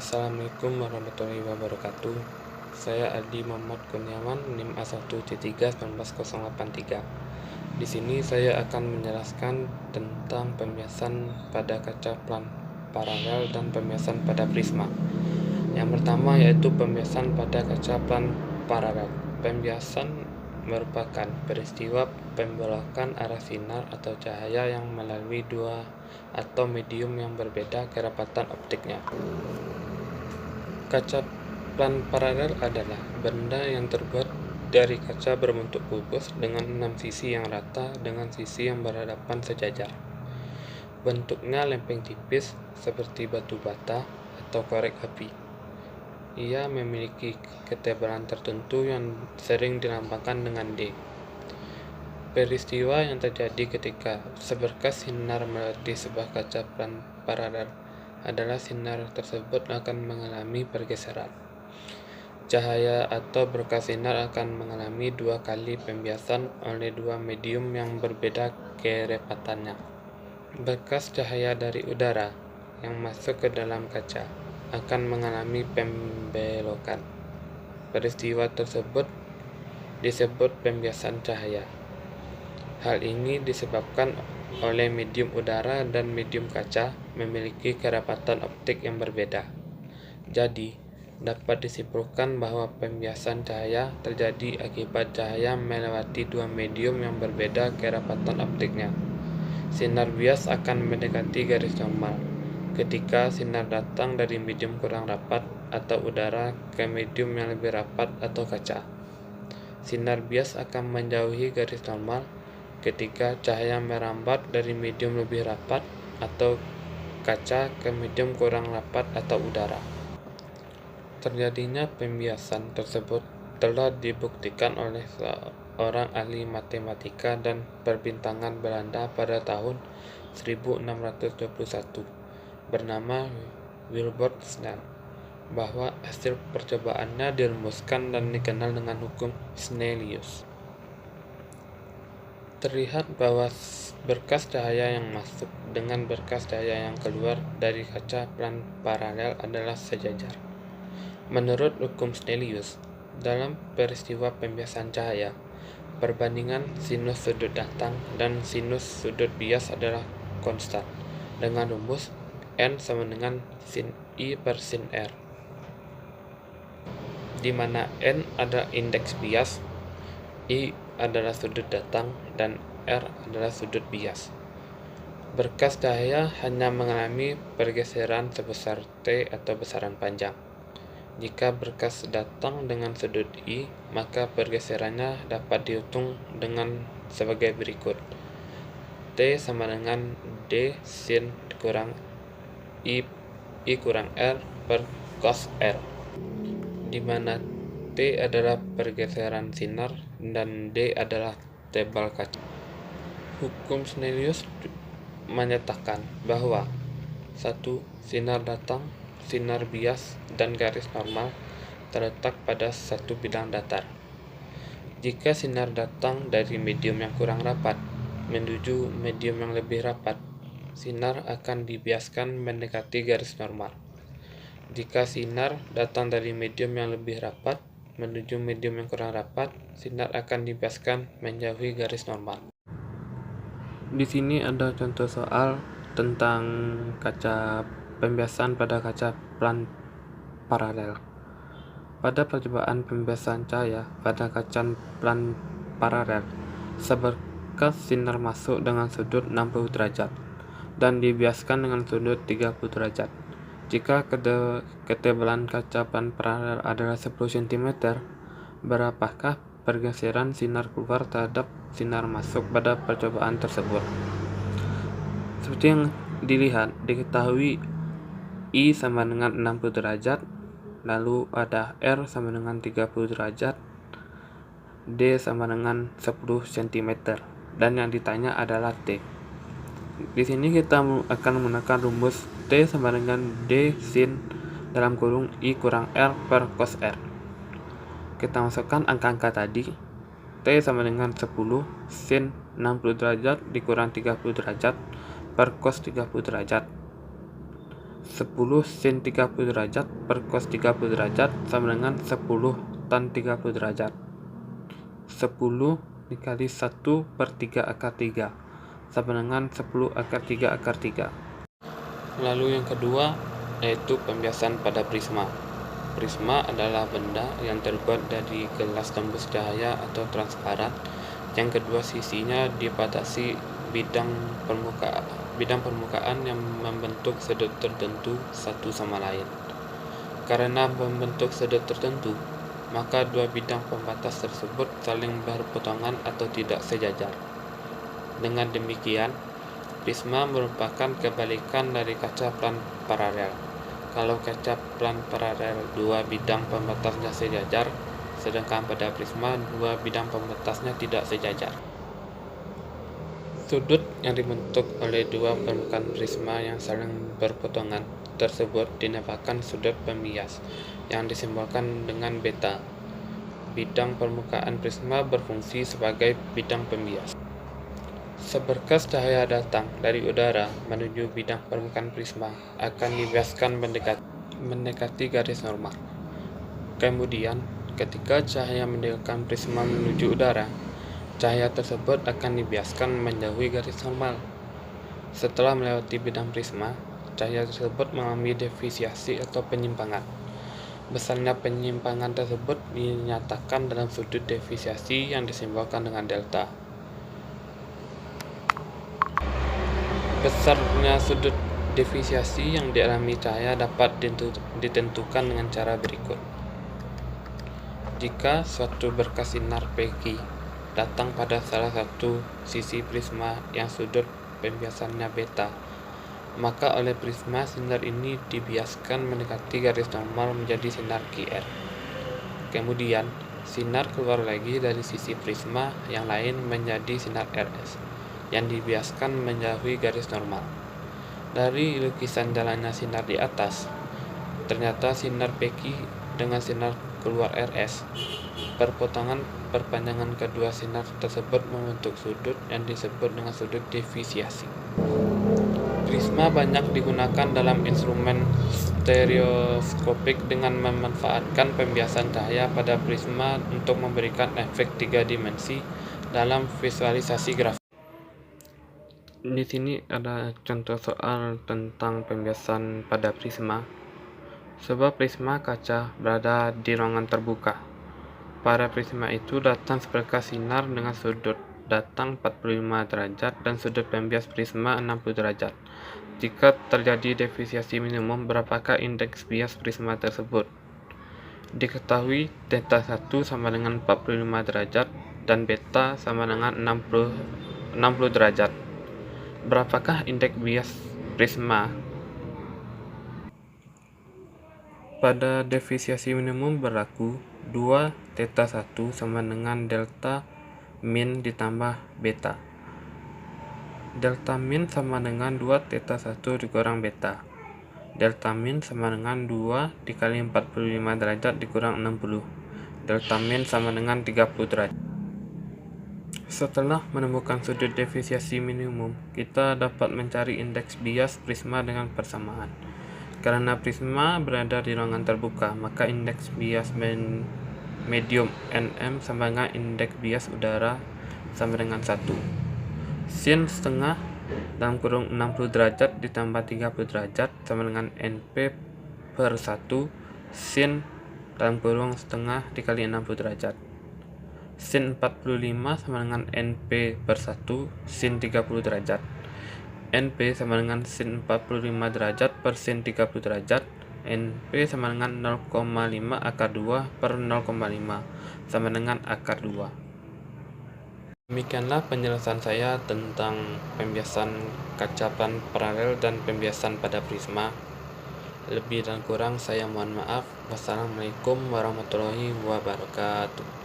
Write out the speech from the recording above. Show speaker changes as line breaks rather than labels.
Assalamualaikum warahmatullahi wabarakatuh. Saya Adi Muhammad Kurniawan, NIM A1C3 19083. Di sini saya akan menjelaskan tentang pembiasan pada kaca plan paralel dan pembiasan pada prisma. Yang pertama yaitu pembiasan pada kaca plan paralel. Pembiasan merupakan peristiwa pembelakan arah sinar atau cahaya yang melalui dua atau medium yang berbeda kerapatan optiknya. Kaca plan paralel adalah benda yang terbuat dari kaca berbentuk kubus dengan 6 sisi yang rata dengan sisi yang berhadapan sejajar. Bentuknya lempeng tipis seperti batu bata atau korek api. Ia memiliki ketebalan tertentu yang sering dilambangkan dengan D. Peristiwa yang terjadi ketika seberkas sinar melewati sebuah kaca plan paralel adalah sinar tersebut akan mengalami pergeseran. Cahaya atau berkas sinar akan mengalami dua kali pembiasan oleh dua medium yang berbeda kerepatannya. Berkas cahaya dari udara yang masuk ke dalam kaca akan mengalami pembelokan. Peristiwa tersebut disebut pembiasan cahaya. Hal ini disebabkan oleh medium udara dan medium kaca memiliki kerapatan optik yang berbeda. Jadi, dapat disimpulkan bahwa pembiasan cahaya terjadi akibat cahaya melewati dua medium yang berbeda kerapatan optiknya. Sinar bias akan mendekati garis normal ketika sinar datang dari medium kurang rapat atau udara ke medium yang lebih rapat atau kaca. Sinar bias akan menjauhi garis normal ketika cahaya merambat dari medium lebih rapat atau kaca ke medium kurang rapat atau udara. Terjadinya pembiasan tersebut telah dibuktikan oleh seorang ahli matematika dan perbintangan Belanda pada tahun 1621 bernama Wilbert Snell, bahwa hasil percobaannya dirumuskan dan dikenal dengan hukum Snellius. Terlihat bahwa berkas cahaya yang masuk dengan berkas cahaya yang keluar dari kaca plan paralel adalah sejajar. Menurut hukum Snellius, dalam peristiwa pembiasan cahaya, perbandingan sinus sudut datang dan sinus sudut bias adalah konstan dengan rumus N sama dengan sin I per sin R, di mana N adalah indeks bias, I adalah sudut datang, dan R adalah sudut bias. Berkas cahaya hanya mengalami pergeseran sebesar T atau besaran panjang. Jika berkas datang dengan sudut I, maka pergeserannya dapat dihitung dengan sebagai berikut. T sama dengan D sin kurang I kurang R per cos R, di mana T adalah pergeseran sinar dan D adalah tebal kaca. Hukum Snellius menyatakan bahwa 1. Sinar datang, sinar bias, dan garis normal terletak pada satu bidang datar. Jika sinar datang dari medium yang kurang rapat menuju medium yang lebih rapat, sinar akan dibiaskan mendekati garis normal. Jika sinar datang dari medium yang lebih rapat menuju medium yang kurang rapat, sinar akan dibiaskan menjauhi garis normal. Di sini ada contoh soal tentang kaca pembiasan pada kaca plan paralel. Pada percobaan pembiasan cahaya pada kaca plan paralel, seberkas sinar masuk dengan sudut 60 derajat dan dibiaskan dengan sudut 30 derajat. Jika ketebalan kaca plan paralel adalah 10 cm, berapakah pergeseran sinar keluar terhadap sinar masuk pada percobaan tersebut? Seperti yang diketahui I sama dengan 60 derajat, lalu ada R sama dengan 30 derajat, D sama dengan 10 cm, dan yang ditanya adalah T. Di sini kita akan menggunakan rumus T sama dengan D sin dalam kurung I kurang R per cos R. Kita masukkan angka-angka tadi. T sama dengan 10 sin 60 derajat dikurang 30 derajat per cos 30 derajat 10 sin 30 derajat per cos 30 derajat sama dengan 10 tan 30 derajat. 10 dikali 1 per 3 akar 3 sama dengan 10 akar 3 akar 3. Lalu yang kedua yaitu pembiasan pada prisma. Prisma adalah benda yang terbuat dari gelas tembus cahaya atau transparan. Yang kedua sisinya dibatasi bidang permukaan yang membentuk sudut tertentu satu sama lain. Karena membentuk sudut tertentu, maka dua bidang pembatas tersebut saling berpotongan atau tidak sejajar. Dengan demikian, prisma merupakan kebalikan dari kaca plan paralel. Kalau kaca plan paralel dua bidang pembatasnya sejajar, sedangkan pada prisma dua bidang pembatasnya tidak sejajar. Sudut yang dibentuk oleh dua permukaan prisma yang saling berpotongan tersebut dinamakan sudut pembias, yang disimbolkan dengan beta. Bidang permukaan prisma berfungsi sebagai bidang pembias. Seberkas cahaya datang dari udara menuju bidang permukaan prisma akan dibiaskan mendekati garis normal. Kemudian, ketika cahaya meninggalkan prisma menuju udara, cahaya tersebut akan dibiaskan menjauhi garis normal. Setelah melewati bidang prisma, cahaya tersebut mengalami defisiasi atau penyimpangan. Besarnya penyimpangan tersebut dinyatakan dalam sudut defisiasi yang disimbolkan dengan delta. Besarnya sudut defisiasi yang dialami cahaya dapat ditentukan dengan cara berikut. Jika suatu berkas sinar PQ datang pada salah satu sisi prisma yang sudut pembiasannya beta, maka oleh prisma sinar ini dibiaskan mendekati garis normal menjadi sinar QR. Kemudian, sinar keluar lagi dari sisi prisma yang lain menjadi sinar RS, yang dibiaskan menjauhi garis normal. Dari lukisan jalannya sinar di atas, ternyata sinar PQ dengan sinar keluar RS, perpanjangan kedua sinar tersebut membentuk sudut yang disebut dengan sudut defisiasi. Prisma banyak digunakan dalam instrumen stereoskopik dengan memanfaatkan pembiasan cahaya pada prisma untuk memberikan efek 3 dimensi dalam visualisasi grafik. Di sini ada contoh soal tentang pembiasan pada prisma. Sebuah prisma kaca berada di ruangan terbuka. Pada prisma itu datang seberkas sinar dengan sudut datang 45 derajat dan sudut pembias prisma 60 derajat. Jika terjadi defisiasi minimum, berapakah indeks bias prisma tersebut? Diketahui theta 1 sama dengan 45 derajat dan beta sama dengan 60 derajat. Berapakah indeks bias prisma? Pada defisiasi minimum berlaku 2 theta 1 sama dengan delta min ditambah beta. Delta min sama dengan 2 theta 1 dikurang beta. Delta min sama dengan 2 dikali 45 derajat dikurang 60. Delta min sama dengan 30 derajat. Setelah menemukan sudut defisiasi minimum, kita dapat mencari indeks bias prisma dengan persamaan. Karena prisma berada di ruangan terbuka, maka indeks bias medium Nm sama dengan indeks bias udara sama dengan 1. Sin setengah dalam kurung 60 derajat ditambah 30 derajat sama dengan Np per 1 sin dalam kurung setengah dikali 60 derajat. Sin 45 sama dengan Np per 1 sin 30 derajat. Np sama dengan sin 45 derajat per sin 30 derajat. Np sama dengan 0,5 akar 2 per 0,5 sama dengan akar 2. Demikianlah penjelasan saya tentang pembiasan kaca plan paralel dan pembiasan pada prisma. Lebih dan kurang saya mohon maaf. Wassalamualaikum warahmatullahi wabarakatuh.